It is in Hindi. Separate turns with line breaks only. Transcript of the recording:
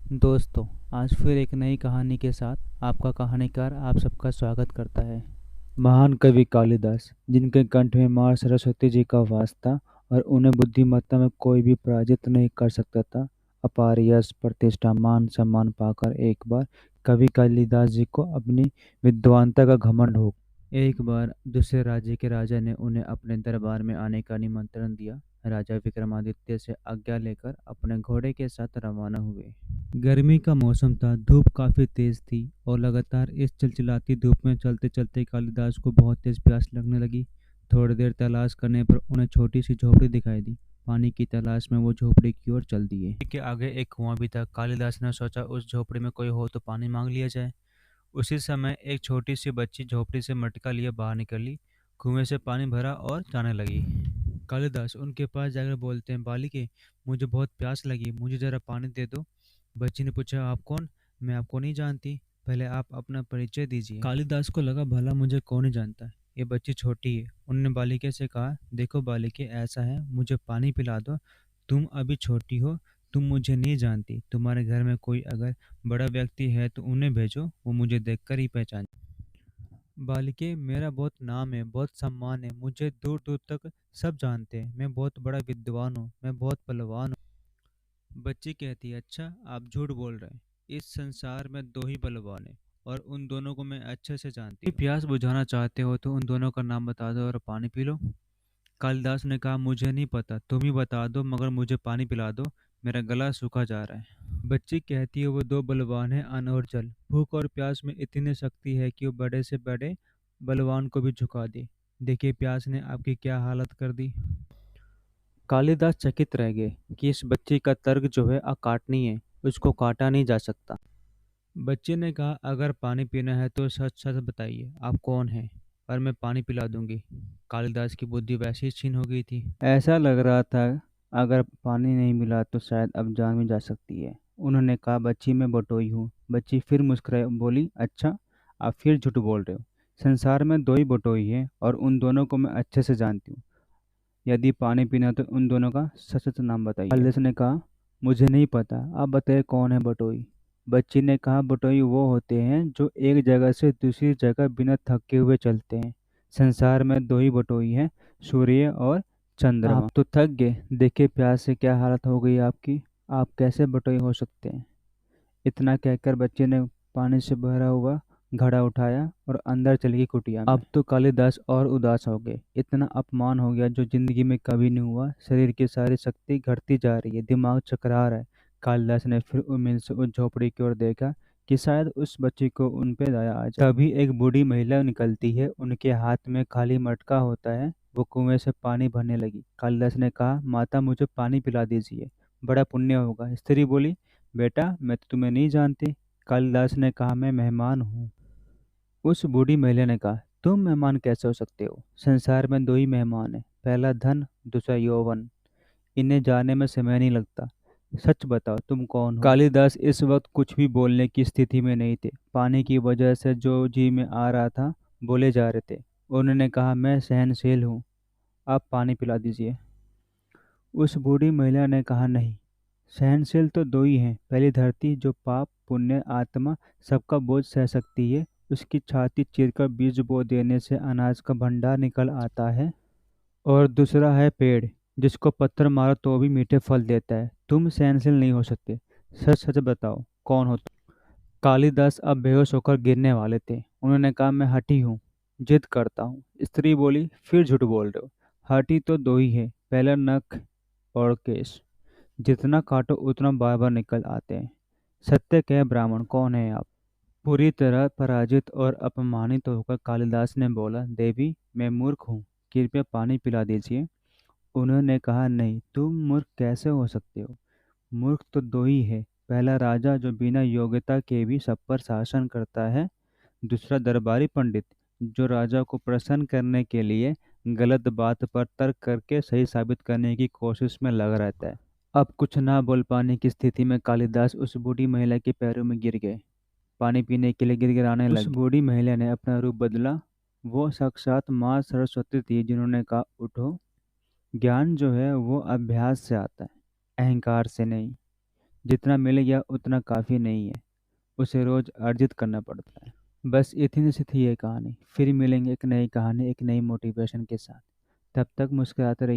दोस्तों, आज फिर एक नई कहानी के साथ आपका कहानीकार आप सबका स्वागत करता है।
महान कवि कालिदास, जिनके कंठ में माँ सरस्वती जी का वास था और उन्हें बुद्धिमत्ता में कोई भी पराजित नहीं कर सकता था। अपार यश, प्रतिष्ठा, मान सम्मान पाकर एक बार कवि कालिदास जी को अपनी विद्वानता का घमंड हो।
एक बार दूसरे राज्य के राजा ने उन्हें अपने दरबार में आने का निमंत्रण दिया। राजा विक्रमादित्य से आज्ञा लेकर अपने घोड़े के साथ रवाना हुए। गर्मी का मौसम था, धूप काफी तेज थी और लगातार इस चिलचिलाती धूप में चलते चलते कालिदास को बहुत तेज प्यास लगने लगी। थोड़ी देर तलाश करने पर उन्हें छोटी सी झोपड़ी दिखाई दी। पानी की तलाश में वो झोपड़ी की ओर चल दिए। के आगे एक कुआं भी था। कालिदास ने सोचा उस झोपड़ी में कोई हो तो पानी मांग लिया जाए। उसी समय एक छोटी सी बच्ची झोपड़ी से मटका लिए बाहर निकली, कुएं से पानी भरा और जाने लगी। कालिदास उनके पास जाकर बोलते हैं, बालिके, मुझे बहुत प्यास लगी, मुझे जरा पानी दे दो। बच्ची ने पूछा, आप कौन? मैं आपको नहीं जानती, पहले आप अपना परिचय दीजिए। कालिदास को लगा, भला मुझे कौन नहीं जानता, ये बच्ची छोटी है। उन्होंने बालिके से कहा, देखो बालिके, ऐसा है, मुझे पानी पिला दो। तुम अभी छोटी हो, तुम मुझे नहीं जानती। तुम्हारे घर में कोई अगर बड़ा व्यक्ति है तो उन्हें भेजो, वो मुझे देखकर ही पहचान। बालिके, मेरा बहुत नाम है, बहुत सम्मान है, मुझे दूर दूर तक सब जानते हैं। मैं बहुत बड़ा विद्वान हूँ, मैं बहुत बलवान हूँ। बच्ची कहती है, अच्छा, आप झूठ बोल रहे हैं। इस संसार में दो ही बलवान हैं और उन दोनों को मैं अच्छे से जानती हूँ। प्यास बुझाना चाहते हो तो उन दोनों का नाम बता दो और पानी पी लो। कालिदास ने कहा, मुझे नहीं पता, तुम ही बता दो, मगर मुझे पानी पिला दो, मेरा गला सूखा जा रहा है। बच्ची कहती है, वो दो बलवान हैं, अन्न और जल। भूख और प्यास में इतनी शक्ति है कि वो बड़े से बड़े बलवान को भी झुका दे। देखिए प्यास ने आपकी क्या हालत कर दी।
कालिदास चकित रह गए कि इस बच्ची का तर्क जो है अकाटनीय है, उसको काटा नहीं जा सकता।
बच्चे ने कहा, अगर पानी पीना है तो सच सच बताइए, आप कौन हैं, और मैं पानी पिला दूंगी। कालिदास की बुद्धि वैसे ही क्षीण हो गई थी।
ऐसा लग रहा था अगर पानी नहीं मिला तो शायद अब जान भी जा सकती है। उन्होंने कहा, बच्ची मैं बटोई हूँ। बच्ची फिर मुस्कुराई, बोली, अच्छा, आप फिर झूठ बोल रहे हो। संसार में दो ही बटोई है और उन दोनों को मैं अच्छे से जानती हूँ। यदि पानी पीना तो उन दोनों का सच सच नाम बताइए। कालिदास ने कहा, मुझे नहीं पता, आप बताइए कौन है बटोई। बच्ची ने कहा, बटोई वो होते हैं जो एक जगह से दूसरी जगह बिना थके हुए चलते हैं। संसार में दो ही बटोई हैं, सूर्य और चंद्रमा। आप तो थक गए, देखिए प्यास से क्या हालत हो गई आपकी। आप कैसे बटोई हो सकते हैं। इतना कहकर बच्चे ने पानी से भरा हुआ घड़ा उठाया और अंदर चली गई कुटिया में। अब तो कालिदास और उदास हो गए। इतना अपमान हो गया जो जिंदगी में कभी नहीं हुआ। शरीर की सारी शक्ति घटती जा रही है, दिमाग चकरा रहा है। कालिदास ने फिर उम्मीद से उस झोपड़ी की ओर देखा कि शायद उस बच्ची को उन पे दया आ जाए। तभी एक बूढ़ी महिला निकलती है, उनके हाथ में खाली मटका होता है। वो कुएं से पानी भरने लगी। कालिदास ने कहा, माता, मुझे पानी पिला दीजिए, बड़ा पुण्य होगा। स्त्री बोली, बेटा, मैं तो तुम्हें नहीं जानती। कालिदास ने कहा, मैं मेहमान हूँ। उस बूढ़ी महिला ने कहा, तुम मेहमान कैसे हो सकते हो। संसार में दो ही मेहमान हैं, पहला धन, दूसरा यौवन। इन्हें जाने में समय नहीं लगता। सच बताओ, तुम कौन हो। कालिदास इस वक्त कुछ भी बोलने की स्थिति में नहीं थे। पानी की वजह से जो जी में आ रहा था बोले जा रहे थे। उन्होंने कहा, मैं सहनशील हूँ, आप पानी पिला दीजिए। उस बूढ़ी महिला ने कहा, नहीं, सहनशील तो दो ही हैं। पहली धरती जो पाप पुण्य आत्मा सबका बोझ सह सकती है, उसकी छाती चीरकर बीज बो देने से अनाज का भंडार निकल आता है। और दूसरा है पेड़, जिसको पत्थर मारो तो भी मीठे फल देता है। तुम सहनशील नहीं हो सकते। सच सच बताओ, कौन हो तुम। कालिदास अब बेहोश होकर गिरने वाले थे। उन्होंने कहा, मैं हठी हूँ, जिद करता हूँ। स्त्री बोली, फिर झूठ बोल रहे हो। हठी तो दो ही है, पहला नख और केश। जितना काटो उतना बार बार निकल आते हैं। सत्य कह ब्राह्मण, कौन है आप। पूरी तरह पराजित और अपमानित होकर कालिदास ने बोला, देवी, मैं मूर्ख हूँ, कृपया पानी पिला दीजिए। उन्होंने कहा, नहीं, तुम मूर्ख कैसे हो सकते हो। मूर्ख तो दो ही है, पहला राजा जो बिना योग्यता के भी सब पर शासन करता है। दूसरा दरबारी पंडित, जो राजा को प्रसन्न करने के लिए गलत बात पर तर्क करके सही साबित करने की कोशिश में लगा रहता है। अब कुछ ना बोल पाने की स्थिति में कालिदास उस बूढ़ी महिला के पैरों में गिर गए। पानी पीने के लिए गिड़गिड़ाने लगे। उस बूढ़ी महिला ने अपना रूप बदला। वो साक्षात माँ सरस्वती थी, जिन्होंने कहा, उठो। ज्ञान जो है वो अभ्यास से आता है, अहंकार से नहीं। जितना मिल गया उतना काफ़ी नहीं है, उसे रोज़ अर्जित करना पड़ता है। बस इतनी सी थी ये कहानी। फिर मिलेंगे एक नई कहानी, एक नई मोटिवेशन के साथ। तब तक मुस्कुराते रहिए।